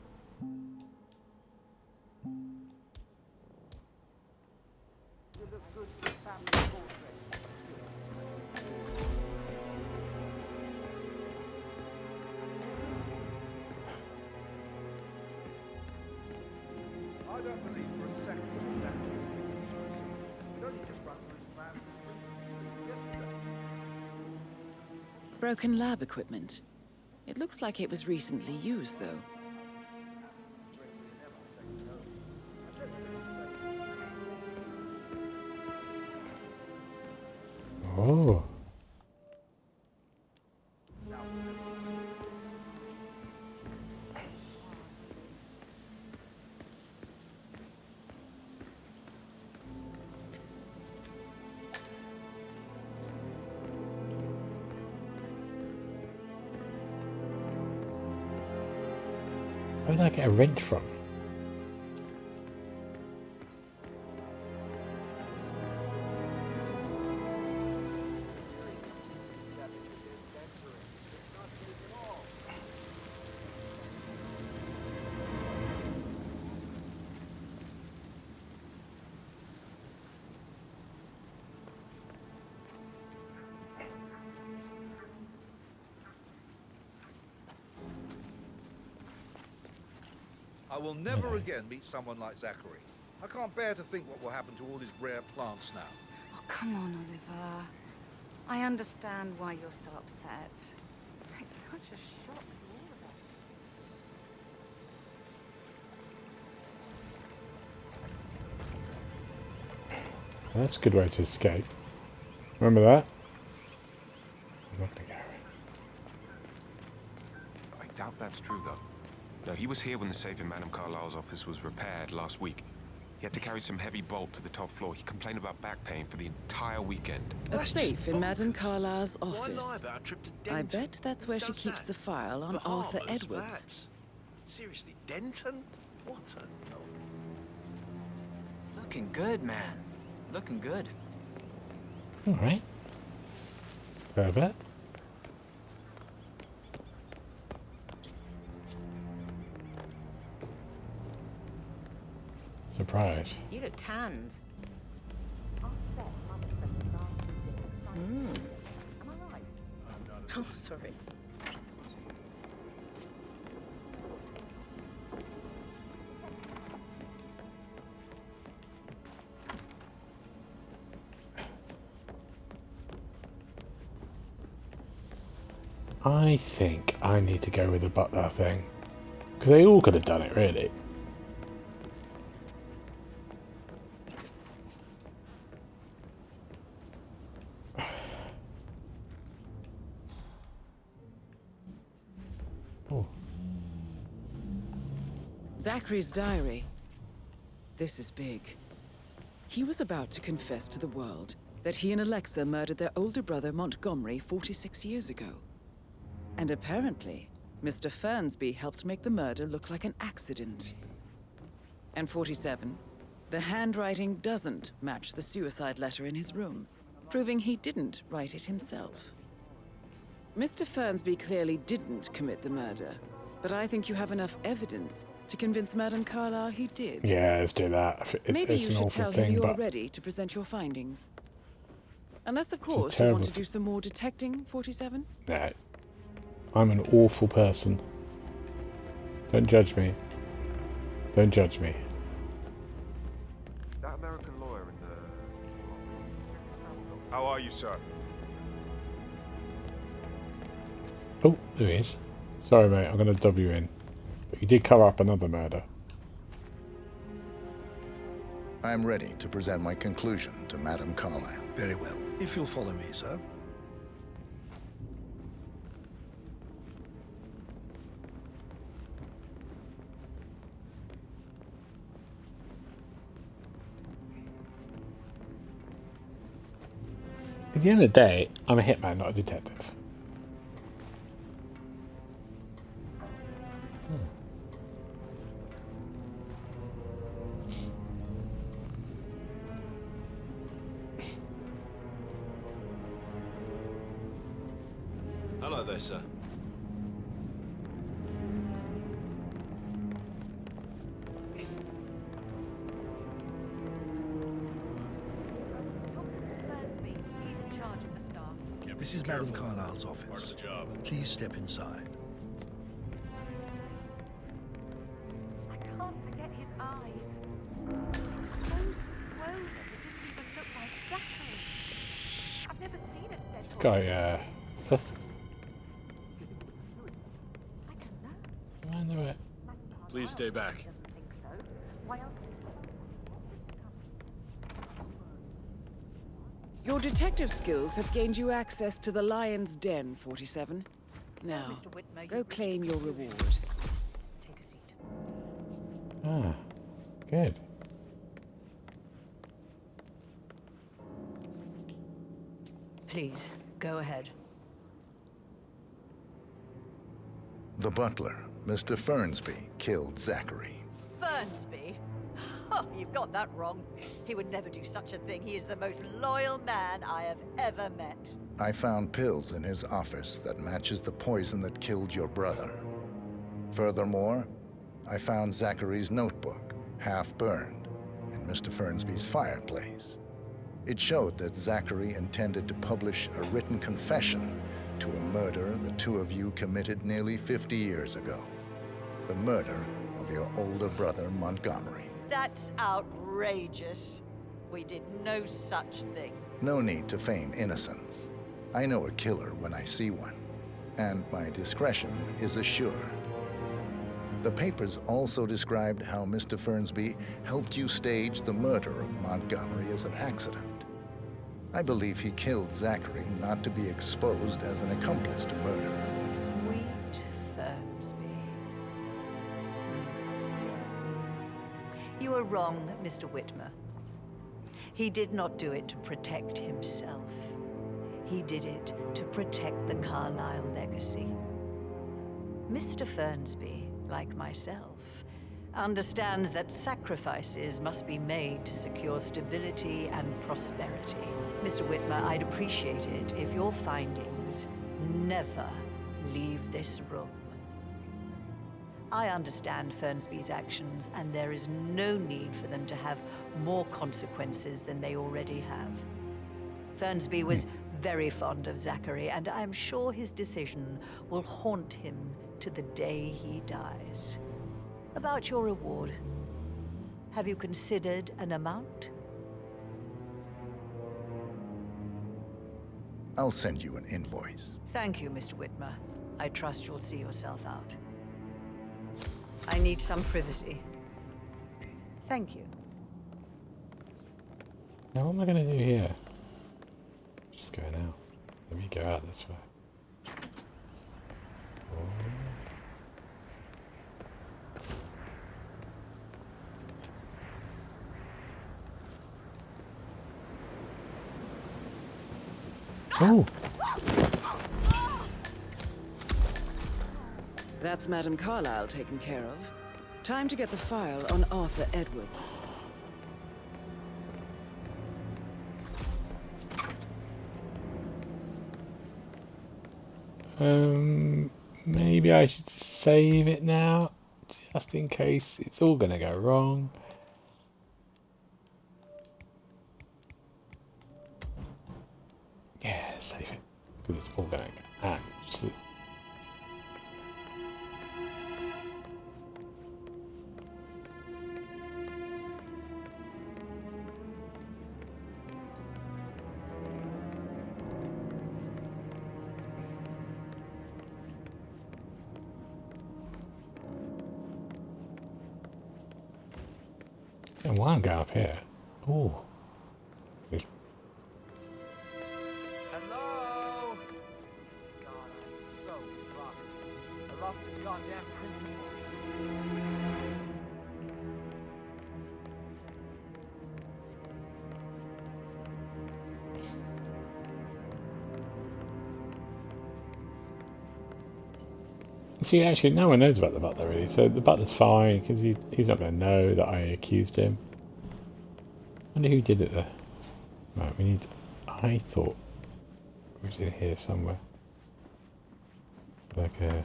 I don't believe for a second that Zachary was suicide. It only just ran through his plan yesterday. Broken lab equipment. It looks like it was recently used, though. Oh. Where did I get a wrench from? I will never again meet someone like Zachary. I can't bear to think what will happen to all his rare plants now. Oh, come on, Oliver. I understand why you're so upset. It's such a shock to all of us. That's a good way to escape. Remember that? I'm not gonna go. doubt that's true, though. No, he was here when the safe in Madame Carlisle's office was repaired last week. He had to carry some heavy bolt to the top floor. He complained about back pain for the entire weekend. A safe in Madame Carlisle's office. I bet that's where she keeps the file on Arthur Edwards. Seriously, Denton? What a... Looking good, man. Looking good. Alright. Perfect. Surprise. You look tanned. Oh, sorry. I think I need to go with the butler thing. Because they all could have done it, really. Oh. Zachary's diary. This is big. He was about to confess to the world that he and Alexa murdered their older brother Montgomery 46 years ago. And apparently, Mr. Fernsby helped make the murder look like an accident. And 47, the handwriting doesn't match the suicide letter in his room, proving he didn't write it himself. Mr. Fernsby clearly didn't commit the murder, but I think you have enough evidence to convince Madame Carlisle he did. Yeah, let's do that. Maybe it's you an should awful tell thing, him you're but ready to present your findings. Unless, of a course, you terrible want to do some more detecting, 47? no. I'm an awful person. Don't judge me. Don't judge me. That American lawyer in the... How are you, sir? Oh, there he is. Sorry, mate. I'm going to dub you in. But you did cover up another murder. I'm ready to present my conclusion to Madame Carlisle. Very well. If you'll follow me, sir. At the end of the day, I'm a hitman, not a detective. Hello there, sir. This is Madame Carlisle's office. Please step inside. I can't forget his eyes. So swollen, it didn't even look like Zachary. I've never seen a dead This guy, Sussex. I know it. Please stay back. Your detective skills have gained you access to the Lion's Den, 47. Now, go claim your reward. Take a seat. Ah, good. Please, go ahead. The butler, Mr. Fernsby, killed Zachary. Fernsby? Oh, you've got that wrong. He would never do such a thing. He is the most loyal man I have ever met. I found pills in his office that matches the poison that killed your brother. Furthermore, I found Zachary's notebook, half burned, in Mr. Fernsby's fireplace. It showed that Zachary intended to publish a written confession to a murder the two of you committed nearly 50 years ago. The murder of your older brother, Montgomery. That's outrageous. We did no such thing. No need to feign innocence. I know a killer when I see one, and my discretion is assured. The papers also described how Mr. Fernsby helped you stage the murder of Montgomery as an accident. I believe he killed Zachary not to be exposed as an accomplice to murder. Sweet Fernsby. are wrong, Mr. Whitmer. He did not do it to protect himself. He did it to protect the Carlisle legacy. Mr. Fernsby, like myself, understands that sacrifices must be made to secure stability and prosperity. Mr. Whitmer, I'd appreciate it if your findings never leave this room. I understand Fernsby's actions, and there is no need for them to have more consequences than they already have. Fernsby was very fond of Zachary, and I'm sure his decision will haunt him to the day he dies. About your reward, have you considered an amount? I'll send you an invoice. Thank you, Mr. Whitmer. I trust you'll see yourself out. I need some privacy. Thank you. Now what am I going to do here? Just going out. Let me go out this way. Oh! That's Madame Carlisle taken care of. Time to get the file on Arthur Edwards. Maybe I should just save it now, just in case it's all gonna go wrong. Yeah, save it, because it's all gonna go absolutely. And why I'm going up here? Ooh. Hello? God, I'm so fucked. I lost the goddamn principal. See, actually, no one knows about the butler, really. So the butler's fine, because he's not going to know that I accused him. I wonder who did it there. Right, we need... I thought it was in here somewhere. Like a...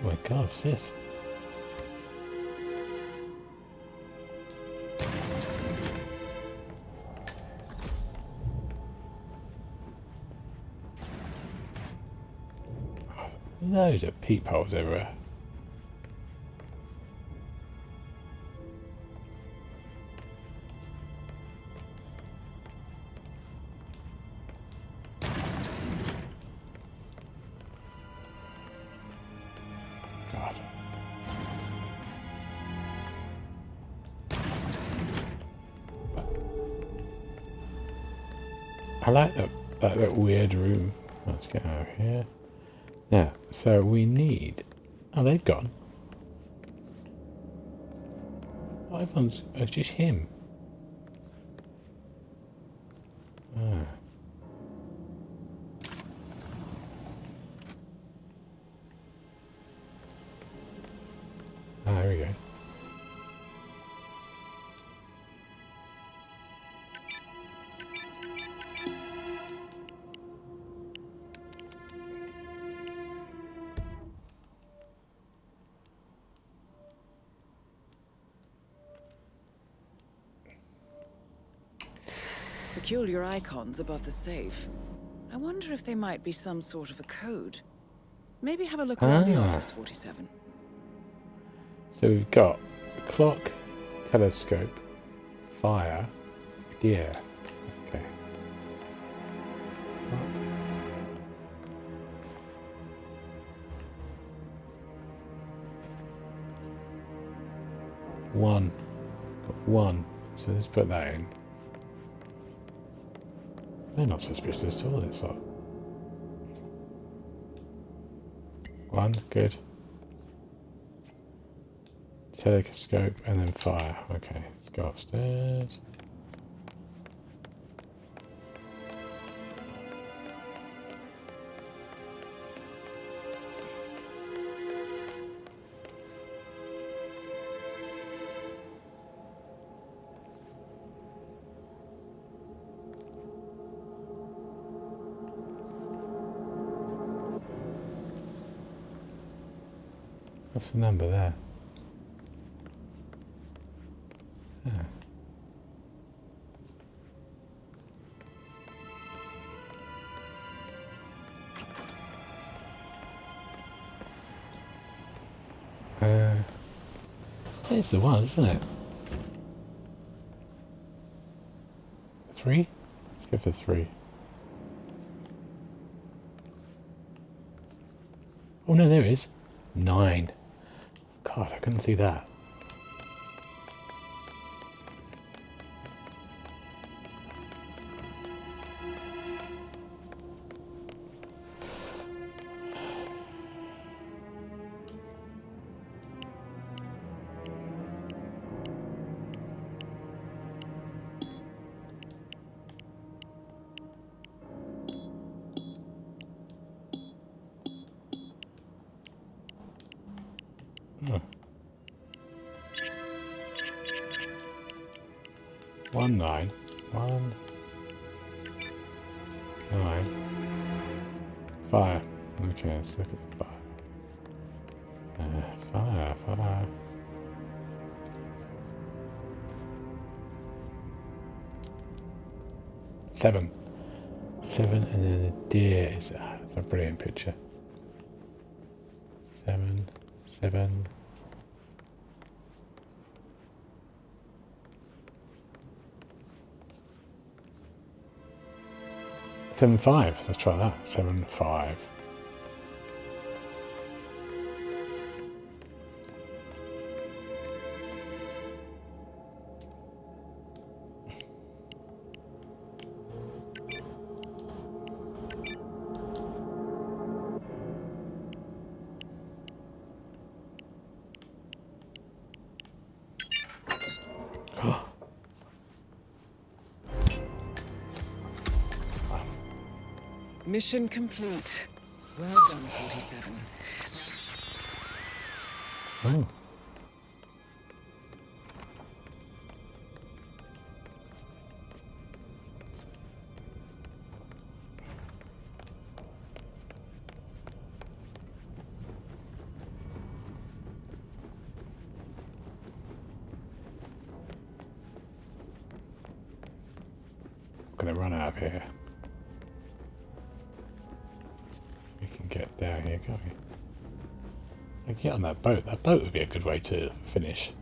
Oh my god, what's this? Loads of peepholes everywhere. God. I like that weird room. Let's get out of here. Now, so we need... Oh, they've gone. Oh, everyone's... It's just him. Ah. Ah, there we go. Peculiar icons above the safe. I wonder if they might be some sort of a code. Maybe have a look around the office, 47. So we've got the clock, telescope, fire, deer. Okay. One. Got one. So let's put that in. They're not suspicious at all, it's like. One, good. Telescope and then fire. Okay, let's go upstairs. What's the number there? It's the one, isn't it? 3? Let's go for 3. Oh no, there it is. 9. God, I couldn't see that. Oh. 1 9 1 9 fire. Okay, let's look at the fire. Fire. 7 and then the deer is it's a brilliant picture. 7 7 5. Let's try that. 7 5. Mission complete. Well done, 47. Oh. I'm gonna run out of here. We can get down here, can't we? I can get on that boat. That boat would be a good way to finish.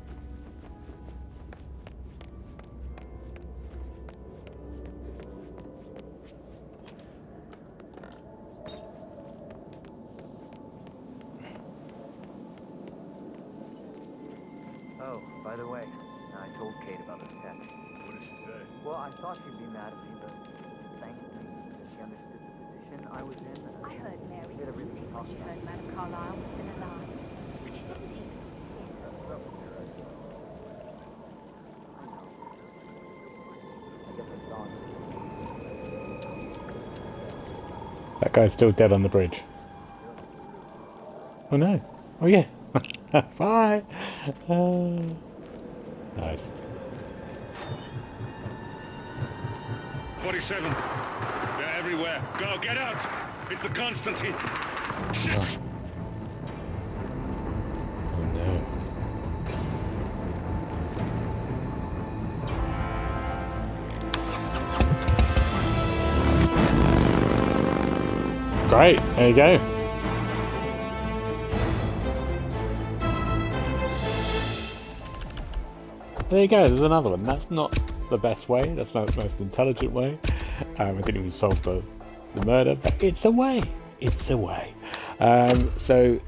Oh, by the way, I told Kate about this text. What did she say? Well, I thought she'd be mad at me, but thanked me. She understood the position I was in. I heard Mary Did a really when tough she time. heard Madame Carlisle was still alive. Which didn't he? That guy's still dead on the bridge. Oh no. Oh yeah. Bye. Nice. 47. They're everywhere. Go, get out! It's the Constantine. Shit! Oh no. Great. There you go. There you go, there's another one. That's not the best way, that's not the most intelligent way. I didn't even solve the murder, but it's a way. It's a way. So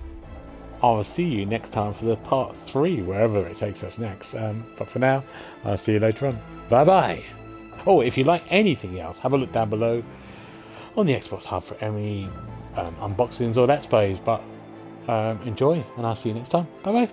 I'll see you next time for the part 3, wherever it takes us next. But for now, I'll see you later on. Bye bye. Oh, if you like anything else, have a look down below on the Xbox Hub for any unboxings or Let's Plays. But enjoy, and I'll see you next time. Bye bye.